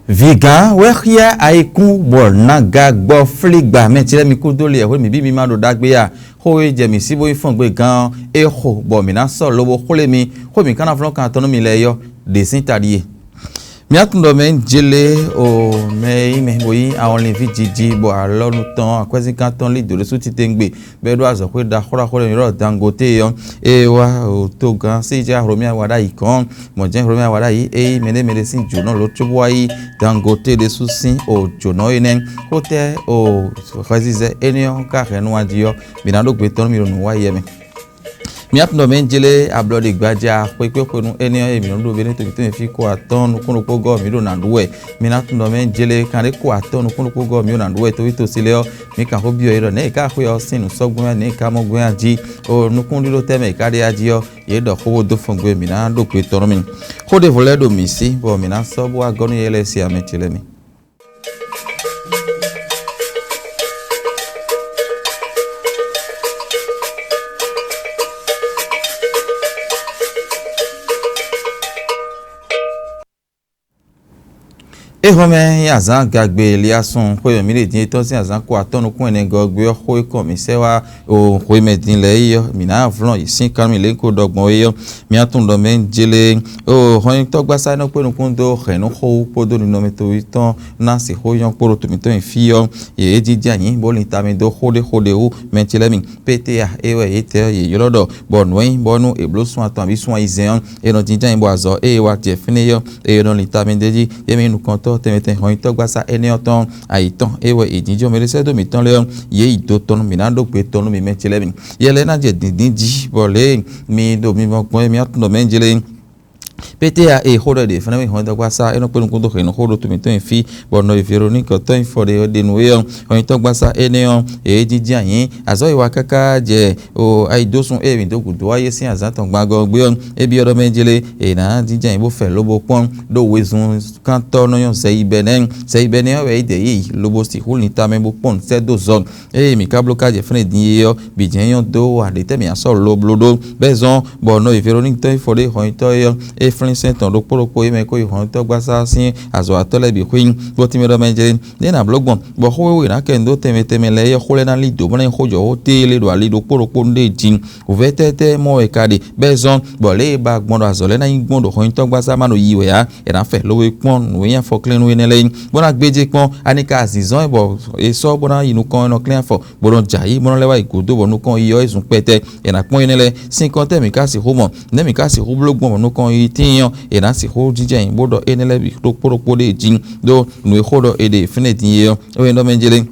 Vigan wehia aikun bornaga gbo fligba metile mi kudole e mi bi mi ma do dagbe ya ho je mi sibo ifon gbe gan e ho bo mi na so lowo khole mi ho mi kana flon kan tonu mi le yo de sin tadie mi atundo men jele o me boyi awon le fi jiji bo alonu tan akwesi kan tan le dore su ti tengbe be do azo pe da khora khore mi ro Dangote yo e wa o to gan si ja romi awada ikon mo je romi awada yi e mele sin jona lo tubo yi Dangote de su sin o jona enen o te o khasize enion ka renu adio mi na do gbe tan mi ro nu wa ye mi atundo men jele ablode gbaja pepe nu enion e mi no do bene to fi ko aton kunu ko go mi do na duwe mi atundo men jele kan re ko aton kunu ko go mi na duwe to sile o mi kan ho bi o iro ne ka ko yo sinu sogbon ne ka mo gwen aji o nukun dilo teme ka de aji o ye do ko do fun gbe mi na do pe tono mi ko de vole do mi si bo mi na so bo agonu yele si ametile mi ehome yazan gagbe liasun ko mi le din to si yazan ko atonu kun ene gogbe o ko iko mi sewa o ko medin le yo mi na vlon isin kan mi le ko dogbon yo mi atun do men jele o hoyin to gba sa no pe nu kun do khenu ho podo ni no mi to itan na si ho yan poro to mi to fi yo e jiji ayin bo ni ta mi do hode o men chele mi pta ewe ite ye yolodo bonwen bonu e blosun atan bi sun izen e no jiji ayin bo azo e wa je fini yo e no ni ta mi deji ye mi nu kan temete hoyin to gba sa ene oton aitan ewe ejinjo merese do mi tan le ye ito tonu mi na do pe tonu mi mechele mi yele na je dindin ji bole mi do mi mo pon mi atun do menjele PTA e hodo de fana mi hondo gbasa eno pe nku do kheno hodo to mi to fi bono Veronica to for de no yo hoyin to gbasa enion e jiji ayin azo iwa kaka je o aidosun e mi do gudo aye sin azatan gbago gbe on e bi odo menjele e na jiji ayin bo fe lobo pon do wezun kan to no yon se ibenen we ide yi lobo si hul ni ta me bo pon se do zone e mi ka bloka je fene din yo bi jen yon do ade te mi aso loblodo bezon bono Veronica to for de hoyin to yo e Saint on poropo e me ko ihon to gbasa sin azo atole bi queen bo ti me do menjele de na blogbon bo ho we na kendo teme le ye khole na lido bo na hojo o te le do ali do poropo nde jin o vetete mo e kade bezon bo le ba gbon azo le na yin gbon do ho to gbasa manu yiwe ya e na fe lo we pon no yan fo clean we ne le bo na gbeje pon anika azizon bo e so bo na yinu kon no clean fo bo don jayi bo na lewa igodo bo no kon iyo ezun pete e na pon ne le sin kon temi ka si ho mo ne mi ka si ho blogbon bo no kon yi tin e na si ho jije yin bodo enele bi to poropo de jin do nu hodo e de fineti ye o ndo menjele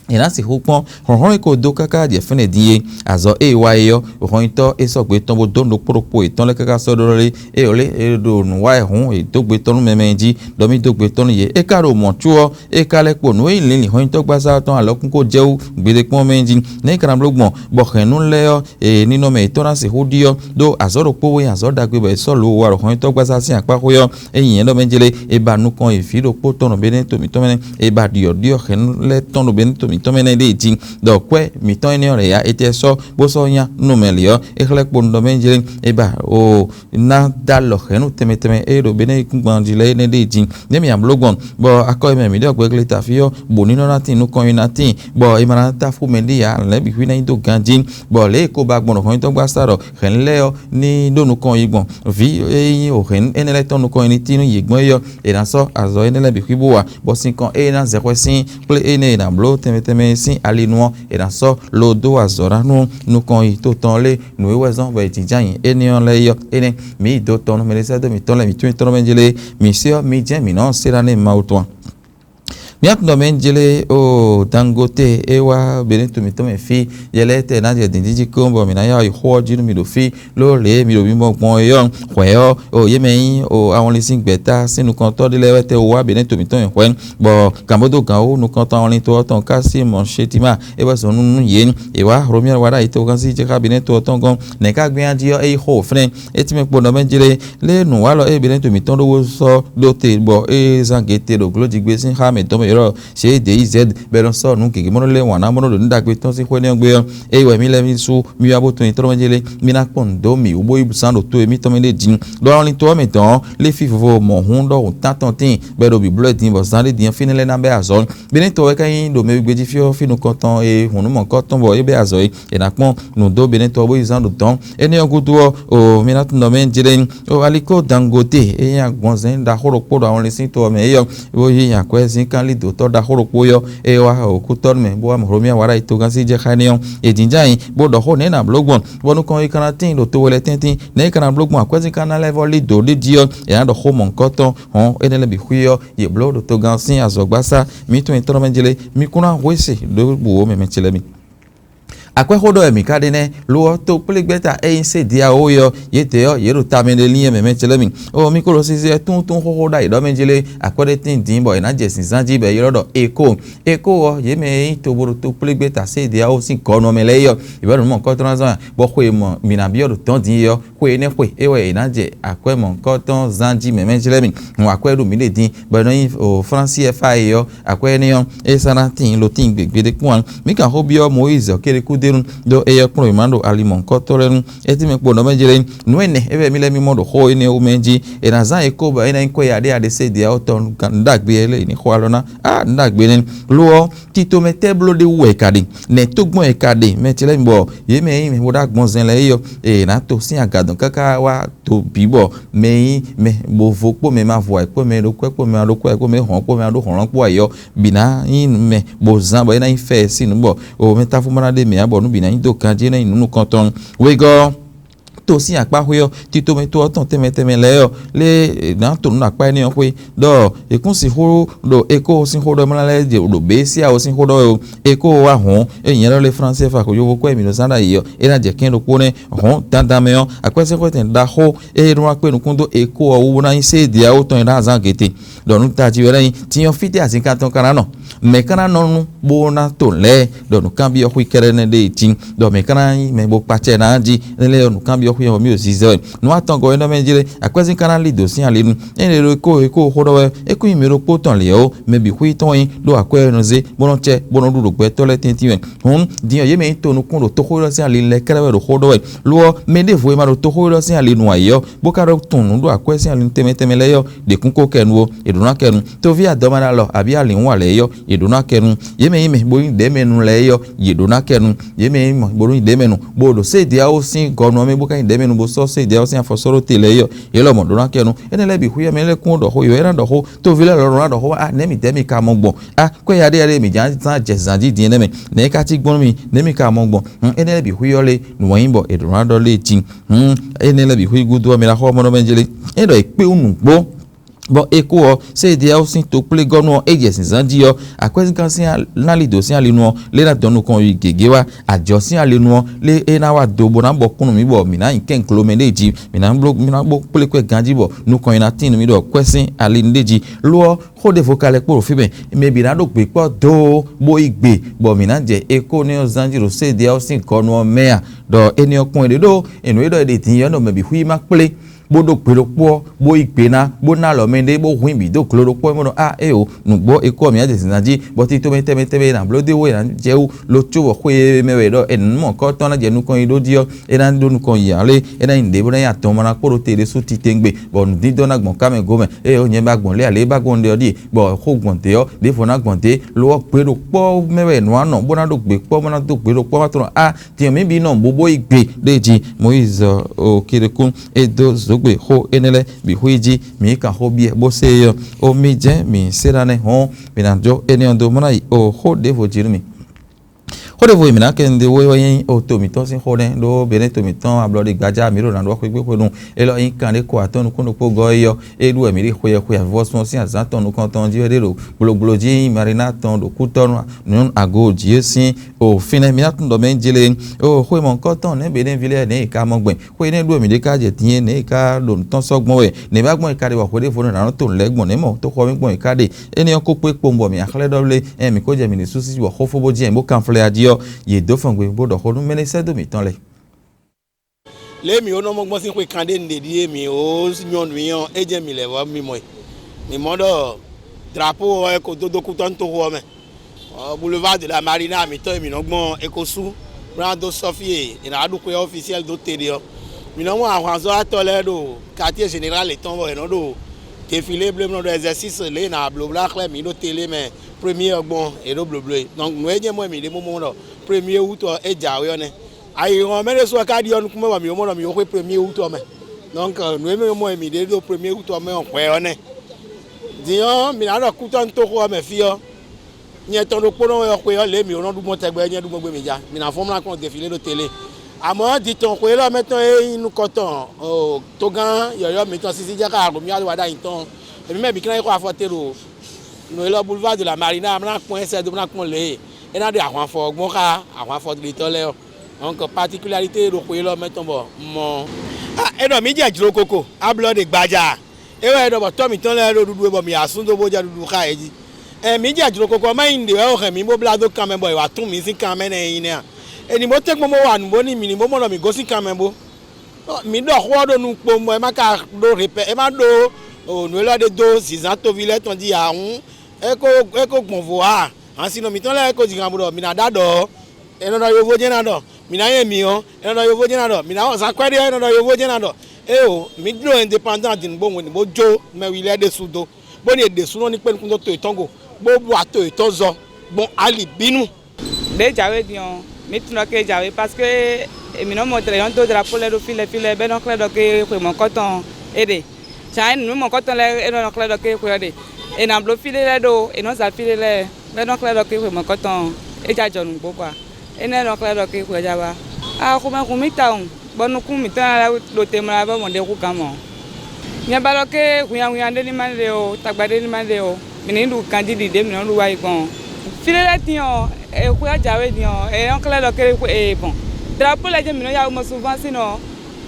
ina si hupon honhon ko do kaka je fene die azo e wa yo honhon to e so gbe ton bo do no poropo e ton le kaka so do le e ole e do nu wa hun e do gbe ton memenji do mi do gbe ton ye e karo mo tuo e kale po nu e lin honhon to gba sa ton alokun ko jewu gbede pon menji ne karam logbon bo khenu le yo e ni no me to na si hudio do azo ro po we azo dagbe be so lo wa honhon to gba sa si apa ko yo e yin do menjele e ba nu kon e fi ro po ton be ne to mi to mene e ba dio khenu le ton be ne to mi to mene de jin do kwe mi to ene ore ya ete so bo so nya no melio e khle pondo menjele e ba o na dalo khenu teme e do bene kungbandile ne de jin ne mi am logbon bo akoy me mi de ogbe kle ta fi yo bo ni no na tin no kon ina tin bo e mana ta fu me de ya le bi na do ganjin bo le ko ba gbon kon to gba saro khen le yo ni do no kon yigbon vi e o khen ene le ton no kon ni tin yigbon yo e na so azo ene le bi bo wa bo sin kon e na 0 sin ple ene na blo teme sin alinuo e na so lodo azora nu kon yi to ton le nu wezon ba ti jan enion le yo ene mi do ton me le se do mi ton le mi tu ton menjele mi se mi jen mi non sera ne mauto mi atundo menjele o Dangote ewa beneto mi to me fi yele te na je dindiji kombo mi na ya ho jinu mi do fi lo le mi do mi mo pon yo hwe o yemeyin o awon le sin gbeta sinu kan to de lewete o wa beneto mi to en hwe bo kambodo kan o nu kan to awon to ton ka si mo shetima ewa so nu yen ewa romier wada ito kan si je ka beneto ton gon ne ka gbe anji yo e ho fren eti me po no menjele le nu wa lo e beneto mi ton do so do te bo e zangete do gloji gbe sin ha me do yoro she DZ beron so nu ke mono le wana mono do ndagbe ton si ko ni ogbe e we mi le mi su mi abo to intro menjele mi na pondo mi ubo ibusando to mi to me le din do on to me ton le fifo mo hun do tantantin bedo bi blood din bo sande din finele na be azon bini to we kan do me gbeji fio finu kontan e hunu mo kontan bo e be azo e na pon nu do bini to bo izando ton eni ogudu o mi na to menjele o aliko dangote e yan gbonzen da horopo do àwọn lesin to me yo wo yi yan kwezin kan li do to da horopo yo e wa okutor me bo amoromia wara ito gan si je khanion e jinja yin bo do ho ne na blogbon wonu kan ikanatin do to wele tintin ne kana blogbon akwezin kana level li do le dio e na do ho mon koton hon enele bi huyo ye blog do to gan si azogbasa mi to intro menjele mi kuna wese do bo me menjele mi akwe hodo emi kadene lo to plegbeta e se dia oyo yete yo yeru tamene liye me menchele o mi ko lo sise tun hoda ido menjele akwede tin din bo ina jesin sanji be yoro do eko o ye me to boro to plegbeta se dia o sin kono mele yo iberu mo ko transan bo ko mo mina bi odo ton din yo ko ene ko ewe ina je akwe mo ko ton zanji me menchele mo akwe do mi le din bo no o franci fa yo akwe ni yo e sana tin lo tin gbegbe pon mi kan ho bi o Moise okere ku do eya kuro imando alimon kotoren eti me kpono menjele nuene ebe mi le mi modo ho ene o menji e na zan ekoba ena inko ya de se dia oton ndagbe ele ni ho alona ndagbe ni lo tito me teblo de we kadi ne togbon e kadi menjele mbo ye me mi woda gbonzen le yo e na to sin agadon kaka wa to bibo me bo vopo me ma vo epo me do kwepo me do kwepo me hon po me do hon po ayo bina in me bo zan bo ena ife sin bo o metafu mana de me abo nu bina indo kanje na inunu konton wego to si apa hoyo tito me to oton teme le le na to nu apa ni o pe do ekun si ho do eko si ho do mala le do be si a o si ho do eko wa hon eyin le français fa ko yo ko emi no sanda yo e na je kin do ko ne hon dandan me on akwese ko ten da ho e ru ape nu kun do eko o na se dia o ton da zan gete do nu ta ji were yin ti yon fiti asin kan ton kana no me kana no bo na to le do nu kan bi o kere ne de tin do me kana me bo pache na ji le nu kan bi o mi o zizo no atango eno menjele akwezin kana li dosin alenu ene ro eko hodo eko imero poton le o me bi hui ton yin do akwe no ze bononche bonoduro gbe tole tintin diyan ye me to nu kun ro to hodo sin ale le kere ro hodo lo me de vo ma ro to hodo sin alenu ayo bo ka ro tun nu do akwe sin alenu teme le yo de kun ko kenu o eduna kenu to vi adomana lo abi ale won ale yo eduna kenu ye me bo yin de menu le yo eduna kenu ye me bo yin de menu bo do se dia o sin gonu me bo ka yin de menu bo so se dia o sin afosoro tele yo ye lo mo dona kenu ene le bi huye me le kun do ho yo era do ho to vile lo ran do ho ne mi temi ka mo gbon ko ya de mi jan tan je zanji din ne me ne ka ti gbon mi ne mi ka mo gbon ene le bi huye le nu yin bo edura do le tin ene le bi huye gudu mi la ho mo no menjele e do ipe unu gbo bon eko o se dia o sin to ple gonu eje sin zanji yo akwezi kan sin na li do sin alenu le na donu kon yi gege wa ajo sin alenu le e na wa do bo na bo kunu mi bo mi na ken klo medeji mi na bo ple kwe ganji bo nu kon ina tin mi do kwesin alindeji lo ho de vocale po fi be me bi na do pe po do bo igbe bo mi na je eko ni o zanji ro se dia o sin konu mea do eni okun ede do enu edo ede tin yo no me bi hui ma ple bodo peropo bo ipena bo na lo mende bo huin bi do chloropo mo o nugbo eko mi aje sinaji bo ti to mete na blode we na jeu lo chowo hwe mewe do en mo ko to na je nu kon ido dio e na do nu kon yale e na inde bo na ya to mo na poro tere su ti tengbe bo nu di do na gbon ka me go me o yen ba gbon le ale ba gbon de odi bo ho gbon te o de fo na gbon te lo peropo mewe no ano bo na do gbe po mo na do peropo ma to ti mi bi no bo igbe deji Moise o kirekun edo gbe ho enele bi huiji mi ka ho bi bo se yo o mi je mi serane ho mi na jo eni ondo mona o ho de vo jirumi ho de vo mi na ken de wo yin o to mi to sin ho den do bere to mi ton ablode gbaja mi ro na do ko gbe ko nu e lo yin kan de ko atonu kun po go yo e lu e mi ri ho ye ko ya vo so sin azan tonu kan ton ji de ro gbolo ji marina ton do ku tonu nun ago ji sin o fine mi na tun do men jile o ho mo nkan ton ne be den vile ne ka mo gbin ho ne du mi de ka je tin ne ka do ton sogbon we ne ba gbon ikade wa ko de fo na to legbon ne mo to ko mi gbon ikade eni ko pe pombo mi akhle doble e mi ko je mi ni susi wo ho fo bo ji en bo kan fle adio ye do fangwe bo do ho nu mele se do mi ton le mi o no mo gbon sin pe kande nde di mi o nyon mi yon eje mi le wa mi mo ni mo do drapeau ko dodo kuton to ho me boulevard de la Marina mi to mi no gbon ekosu brando Sophie ina adu ko officiel do tede mi no mo àwọn so atole do quartier général eton bo no do défilé bleu no do exercice le na bleu black le mi do télé mais premier gbon e do bleu bleu donc no eje mo mi de mo do premier août e jawe one ayi on me so ka di on kuma mi mo no mi ko premier août me donc no me mo mi de do premier août me on pe one dion mi na do kuton to ko me fi o nye ton do pono yo ko yo le mi o du mo tegbe nye du mo gbe mi ja mi na fo mla kon défilé do télé àmọ́ di ton ko lo meton e inu koton o to gan yo meton sisi je ka ro mi wa da iton èmi me bi kan ko afotero no lo boulevard de la Marina mla pon ese do mla pon le e na de àwọn afọ ogbon ka àwọn afọ de to le donc particularité ro ko lo meton bo mo e do mi je jiro koko ablo de gbaja e we do bo to mi ton le ro dudu bo mi asun do bo ja dudu ka eji mi je jiro koko ma inde we o he mi bo blado kan me bo wa tun mi sin kan me na yin ni eni mo tek mo wa nu bo ni mi ni mo mo no mi go sin kan me bo mi do ho do nu po mo e ma ka do repe e ma do o nu lo de do 6 ans to village ton di ahun e ko gbon vo a an sino mi ton le ko jigan bo mi na dado e no do yo vo je na do mi na ye mi o e no do yo vo je na do mi na o sa kwede e no do yo vo je na do e o mi do independent din bo woni bo jo me wi le de sudo bo ni de su no ni pe kun do to itongo bo bu ato itozo bon ali binu de jawe dion mi tun ke jawe parce que mi no mo tre on to drapeau le do file be no kledo ke ko mo koton ede chain no mo koton le e no kledo ke ko ede e na blo file le do e no sa file le be no kledo ke ko mo koton e ja jonu gbo kwa e ne no kledo ke ko ja ba a ko ma ko mi taun bonu ku mi tan lo te mra ba mo de ku kan mo nya ba lo ke ku yan de ni man le o tagbade ni man le o mi ni du kan di de mi no lu wa igbon file le tian e ku jawe dion e on kledo ke e bon drapeau la je mi no ya mo souvent sinon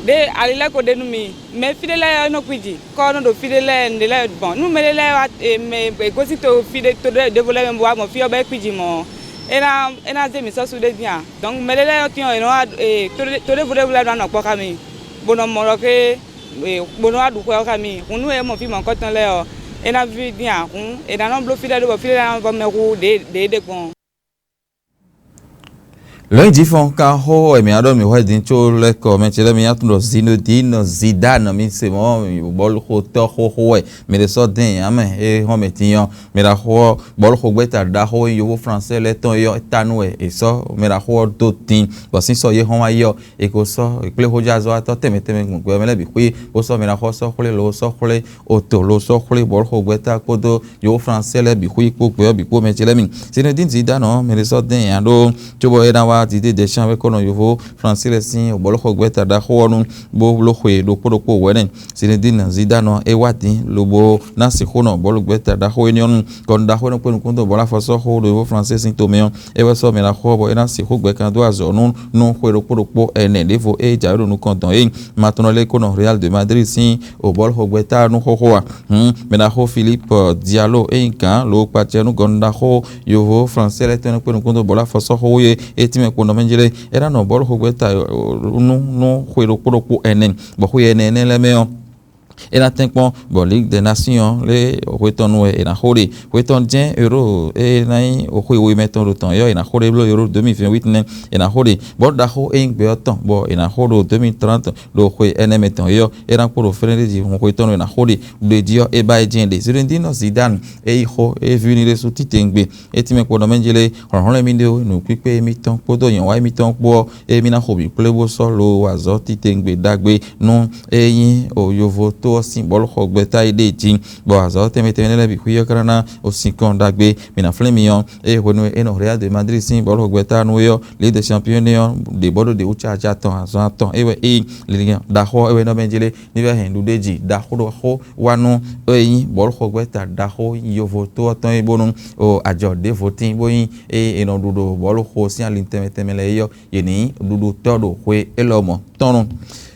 de alile ko de nu mi me fide la no kwiji ko no do fide la ndele bon nu me la me go si to fide to de voler mo mo fi oba kwiji mo ena je mi so su de dia donc me la ti on no to de voler na no po ka mi bono mo ro ke bono adu ko ka mi unu e mo fi mo ko tan le o ena vi dia kun ena no blo fide do fide la bo me ku de kon lóyìn tí fún ká hó ẹ̀mí àdó mi wáyé dín tó lẹ́kọ̀ọ́ mẹ́tẹ́lẹ́ mi yàtọ̀ Zinedine Zidane mi ṣe mọ́ bọ́ọ̀lù kó tọ́ hó ẹ̀ mi lè sọ dín àmẹ́ ẹ̀ hàn mi ti yan mi ra hó bọ́ọ̀lù kó gbẹ́ta dá hó yòówó français lẹ́tọ̀ yọ tánú ẹ̀ èso mi ra hó tó tin bọ̀sí sọ yẹ hàn wá yọ èkó sọ ìpínlẹ̀ hójà zọ àtọ́ tẹ̀mẹ́tẹ̀mẹ́ gbogbo ẹ̀mẹ́lẹ́bí pé ó sọ mi ra hó sọ́kúlẹ̀ ló sọ́kúlẹ̀ òtò ló sọ́kúlẹ̀ bọ́ọ̀lù kó gbẹ́ta kódó yòówó français lẹ́bí kó ipò pé ọ́ bí kó mẹ́tẹ́lẹ́ mi Zinedine Zidane mi lè sọ dín àdó tó bọ̀ ẹ̀ náà dide de champ avec on yovo français les signes boloko gweta da honu bo lokwe do podoko wenen Zinedine Zidane e wati lobo na se hono bolo gweta da hoenion kon da hono pon kunto bola faso ho do français sin tomeon e wa so me la hobo e na se ho gwe kan do azo non hwero podoko ene levo e jairo no konton e maintenant le kono Real de Madrid sin o boloko gweta no ho hoa me na ho Philippe Diallo e kan lo patiano gonda ho yovo français le tono pon kunto bola faso ho e time kono menjele era no bolo hogweta no hwero podoko enen bo hwene ne le meo ena tenkpon bon Ligue des Nations le weton we ena hore weton 10 euro e nai o hwe meton do ton yo ena hore blo euro 2028 ne ena hore bon da ho en be oton bon ena hore 2030 lo hwe ene meton yo era pour frere di ho weton ena hore de dio e ba jende Zinedine Zidane e ho e vunire su titengbe etime ko no menjele ron le mindeo no pipe miton podo yan wa miton po e mina hobi plebo so lo wazo titengbe dagbe no eyin o yovo to sin bol hogbeta ide tin bo azo temetene le bi kuyo karana o sin kon dagbe mina flemion e wonu eno Real de Madrid sin bol hogbeta no yo Ligue des Champions de bodo de ucha jaton azo ton ewe liga da ho ewe no benjele ni be hendu deji da ho wanu eyin bol hogbeta da ho yo voto ton e bonu o ajo de voting boyin eno dudo bol ho sin alintemeteme yo yeni dudu todo hwe elomo tonu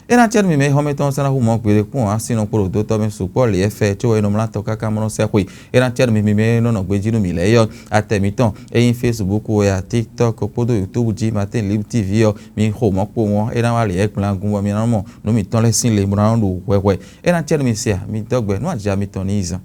ena tier mi me hometon sana hu mo pere kun asino poro do to me support le efe cho eno mla to kaka mo se hui ena tier mi me no no gbejinu mi le yo atemiton eyin Facebook o ya TikTok podo YouTube ji Martin Live TV yo mi ho mo po won ena wa le ekplan gun mi na mo no mi ton le sin le mo na ndo wewe ena tier mi se mi dogbe no aja mi ton ni izan